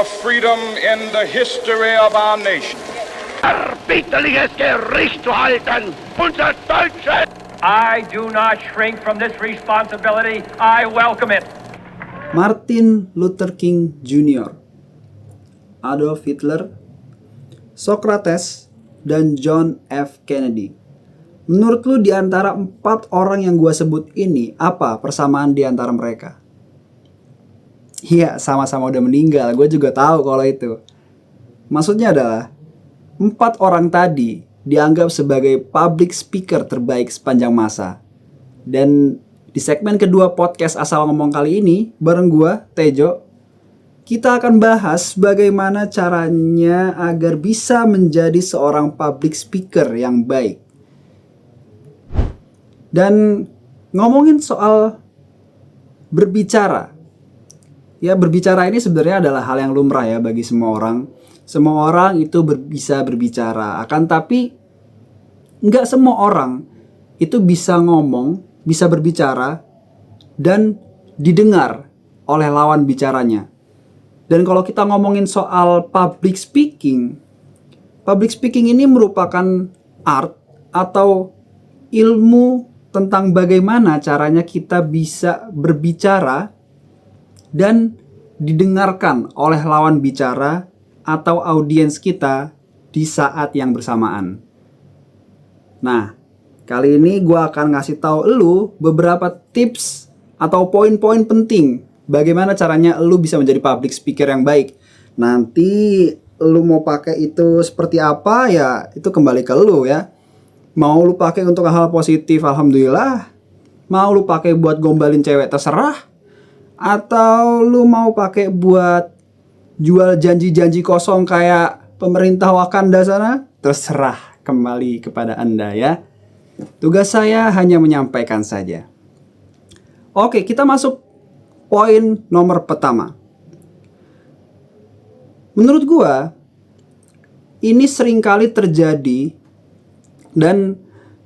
of freedom in the history of our nation. Erbitterliches Gericht zu halten, unser Deutsches! I do not shrink from this responsibility. I welcome it. Martin Luther King Jr., Adolf Hitler, Socrates, dan John F. Kennedy. Menurut lu di antara 4 orang yang gua sebut ini, apa persamaan di antara mereka? Iya, sama-sama udah meninggal. Gue juga tahu kalau itu. Maksudnya adalah 4 orang tadi dianggap sebagai public speaker terbaik sepanjang masa. Dan di segmen kedua podcast Asal Ngomong kali ini, bareng gue, Tejo, kita akan bahas bagaimana caranya agar bisa menjadi seorang public speaker yang baik. Dan ngomongin soal berbicara. Ya, berbicara ini sebenarnya adalah hal yang lumrah ya bagi semua orang. Semua orang itu bisa berbicara. Akan tapi nggak semua orang itu bisa ngomong, bisa berbicara, dan didengar oleh lawan bicaranya. Dan kalau kita ngomongin soal public speaking ini merupakan art atau ilmu tentang bagaimana caranya kita bisa berbicara dan didengarkan oleh lawan bicara atau audiens kita di saat yang bersamaan. Nah, kali ini gue akan ngasih tahu lu beberapa tips atau poin-poin penting bagaimana caranya lu bisa menjadi public speaker yang baik. Nanti lu mau pakai itu seperti apa ya, itu kembali ke lu ya. Mau lu pakai untuk hal positif, alhamdulillah. Mau lu pakai buat gombalin cewek, terserah. Atau lu mau pakai buat jual janji-janji kosong kayak pemerintah Wakanda sana, terserah, kembali kepada Anda ya. Tugas saya hanya menyampaikan saja. Oke, kita masuk poin nomor pertama. Menurut gua, ini seringkali terjadi dan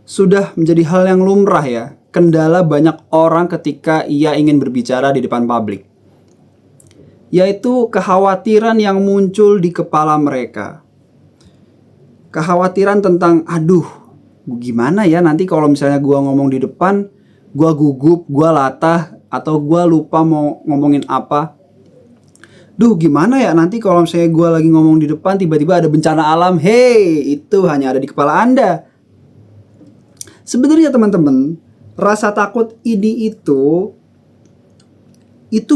sudah menjadi hal yang lumrah ya. Kendala banyak orang ketika ia ingin berbicara di depan publik, yaitu kekhawatiran yang muncul di kepala mereka. Kekhawatiran tentang, aduh, gimana ya nanti kalau misalnya gua ngomong di depan, gua gugup, gua latah, atau gua lupa mau ngomongin apa. Duh, gimana ya nanti kalau misalnya gua lagi ngomong di depan tiba-tiba ada bencana alam. Hey, itu hanya ada di kepala Anda. Sebenarnya teman-teman, rasa takut ini itu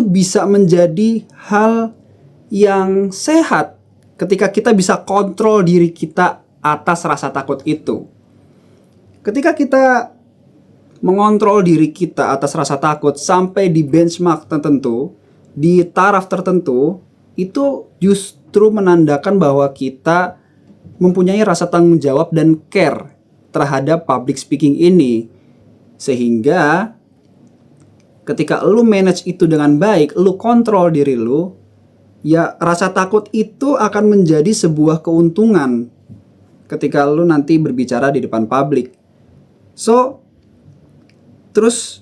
bisa menjadi hal yang sehat ketika kita bisa kontrol diri kita atas rasa takut itu. Ketika kita mengontrol diri kita atas rasa takut sampai di benchmark tertentu, di taraf tertentu, itu justru menandakan bahwa kita mempunyai rasa tanggung jawab dan care terhadap public speaking ini. Sehingga ketika lu manage itu dengan baik, lu kontrol diri lu, ya rasa takut itu akan menjadi sebuah keuntungan ketika lu nanti berbicara di depan publik. So, terus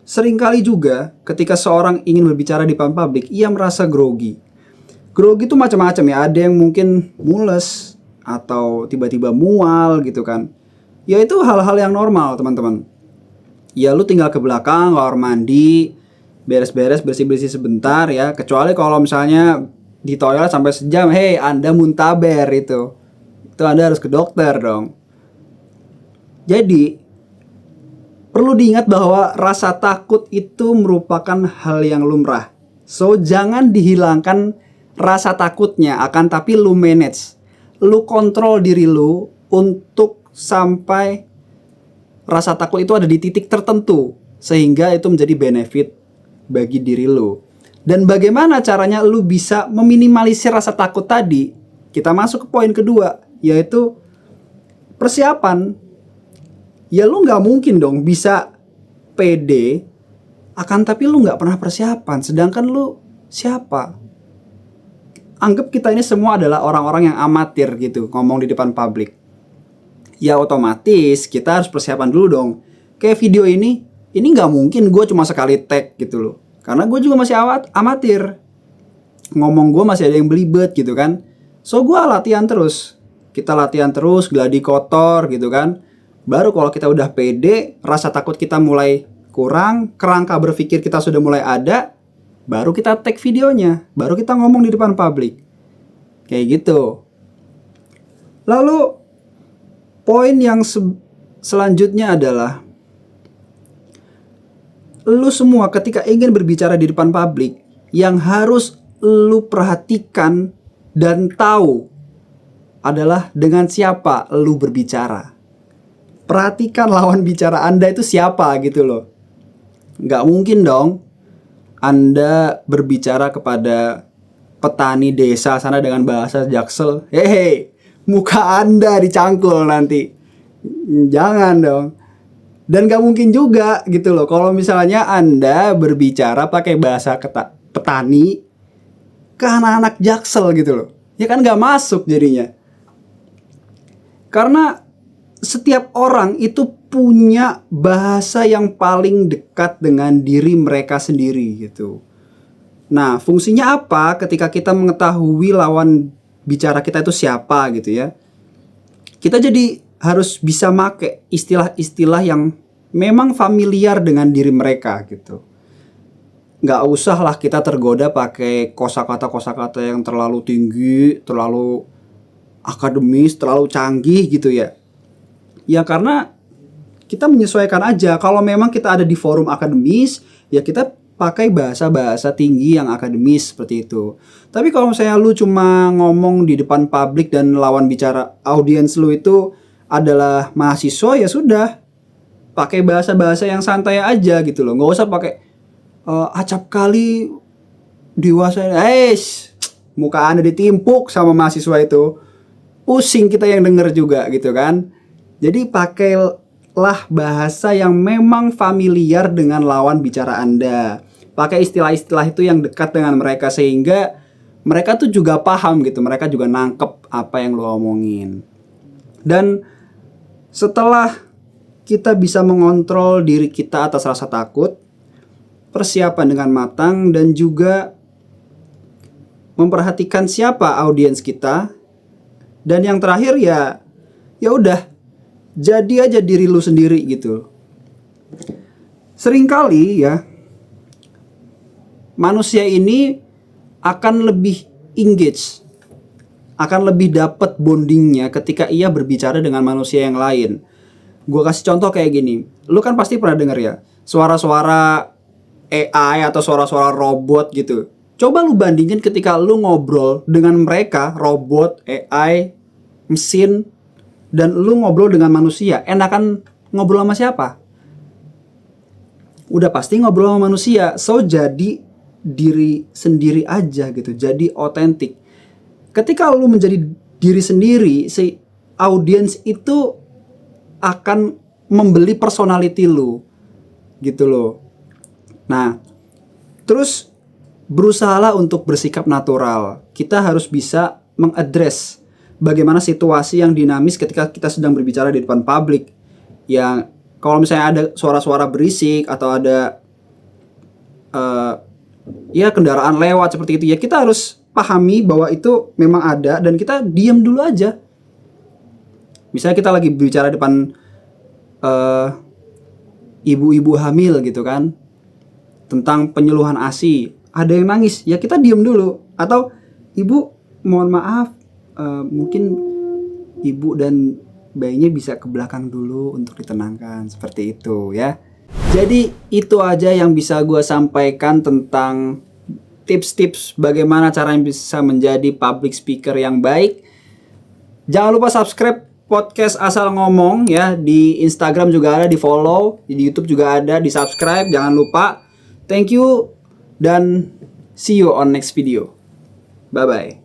seringkali juga ketika seorang ingin berbicara di depan publik, ia merasa grogi. Grogi itu macam-macam ya, ada yang mungkin mules atau tiba-tiba mual gitu kan. Ya itu hal-hal yang normal teman-teman. Ya lu tinggal ke belakang, kamar mandi, beres-beres, bersih-bersih sebentar ya. Kecuali kalau misalnya di toilet sampai sejam, hey Anda muntaber itu Anda harus ke dokter dong. Jadi perlu diingat bahwa rasa takut itu merupakan hal yang lumrah. So jangan dihilangkan rasa takutnya, akan tapi lu manage. Lu kontrol diri lu untuk sampai rasa takut itu ada di titik tertentu sehingga itu menjadi benefit bagi diri lu. Dan bagaimana caranya lu bisa meminimalisir rasa takut tadi? Kita masuk ke poin kedua, yaitu persiapan. Ya lu gak mungkin dong bisa pede akan tapi lu gak pernah persiapan. Sedangkan lu siapa? Anggap kita ini semua adalah orang-orang yang amatir gitu, ngomong di depan publik. Ya otomatis kita harus persiapan dulu dong. Kayak video ini gak mungkin gue cuma sekali tag gitu loh. Karena gue juga masih amatir. ngomong gue masih ada yang belibet gitu kan. So gue latihan terus. Kita latihan terus, gladi kotor gitu kan. Baru kalau kita udah pede, rasa takut kita mulai kurang, kerangka berpikir kita sudah mulai ada, baru kita take videonya, baru kita ngomong di depan publik. Kayak gitu. Lalu poin yang selanjutnya adalah lu semua ketika ingin berbicara di depan publik, yang harus lu perhatikan dan tahu adalah dengan siapa lu berbicara. Perhatikan lawan bicara Anda itu siapa gitu loh. Nggak mungkin dong Anda berbicara kepada petani desa sana dengan bahasa Jaksel. Hehe, muka Anda dicangkul nanti. Jangan dong. Dan gak mungkin juga gitu loh kalau misalnya Anda berbicara pakai bahasa petani ke anak-anak Jaksel gitu loh. Ya kan gak masuk jadinya. Karena setiap orang itu punya bahasa yang paling dekat dengan diri mereka sendiri gitu. Nah, fungsinya apa ketika kita mengetahui lawan bicara kita itu siapa gitu ya? Kita jadi harus bisa make istilah-istilah yang memang familiar dengan diri mereka gitu. Nggak usah lah kita tergoda pakai kosakata yang terlalu tinggi, terlalu akademis, terlalu canggih gitu ya. Ya karena kita menyesuaikan aja. Kalau memang kita ada di forum akademis, ya kita pakai bahasa-bahasa tinggi yang akademis seperti itu. Tapi kalau misalnya lu cuma ngomong di depan publik dan lawan bicara audiens lu itu adalah mahasiswa, ya sudah, pakai bahasa-bahasa yang santai aja gitu loh. Nggak usah pakai acap kali dewasa. Muka Anda ditimpuk sama mahasiswa itu, pusing kita yang denger juga gitu kan. Jadi pakailah bahasa yang memang familiar dengan lawan bicara Anda. Pakai istilah-istilah itu yang dekat dengan mereka sehingga mereka tuh juga paham gitu. Mereka juga nangkep apa yang lo omongin. Dan setelah kita bisa mengontrol diri kita atas rasa takut, persiapan dengan matang, dan juga memperhatikan siapa audiens kita, dan yang terakhir ya udah, jadi aja diri lu sendiri gitu. Seringkali ya manusia ini akan lebih engage, akan lebih dapat bondingnya ketika ia berbicara dengan manusia yang lain. Gue kasih contoh kayak gini. Lu kan pasti pernah denger ya suara-suara AI atau suara-suara robot gitu. Coba lu bandingin ketika lu ngobrol dengan mereka, robot, AI, mesin, dan lu ngobrol dengan manusia. Enakan ngobrol sama siapa? Udah pasti ngobrol sama manusia. So jadi diri sendiri aja gitu. Jadi otentik. Ketika lu menjadi diri sendiri, si audiens itu akan membeli personality lu gitu loh. Nah, terus berusahalah untuk bersikap natural. Kita harus bisa mengadres bagaimana situasi yang dinamis ketika kita sedang berbicara di depan publik. Ya, kalau misalnya ada suara-suara berisik atau ada ya kendaraan lewat seperti itu, ya kita harus pahami bahwa itu memang ada dan kita diam dulu aja. Misalnya kita lagi bicara depan ibu-ibu hamil gitu kan, tentang penyuluhan ASI, ada yang nangis, ya kita diam dulu. Atau ibu mohon maaf, mungkin ibu dan bayinya bisa ke belakang dulu untuk ditenangkan, seperti itu ya. Jadi itu aja yang bisa gue sampaikan tentang tips-tips bagaimana cara yang bisa menjadi public speaker yang baik. Jangan lupa subscribe podcast Asal Ngomong ya. Di Instagram juga ada, di follow. Di YouTube juga ada, di subscribe. Jangan lupa. Thank you dan see you on next video. Bye-bye.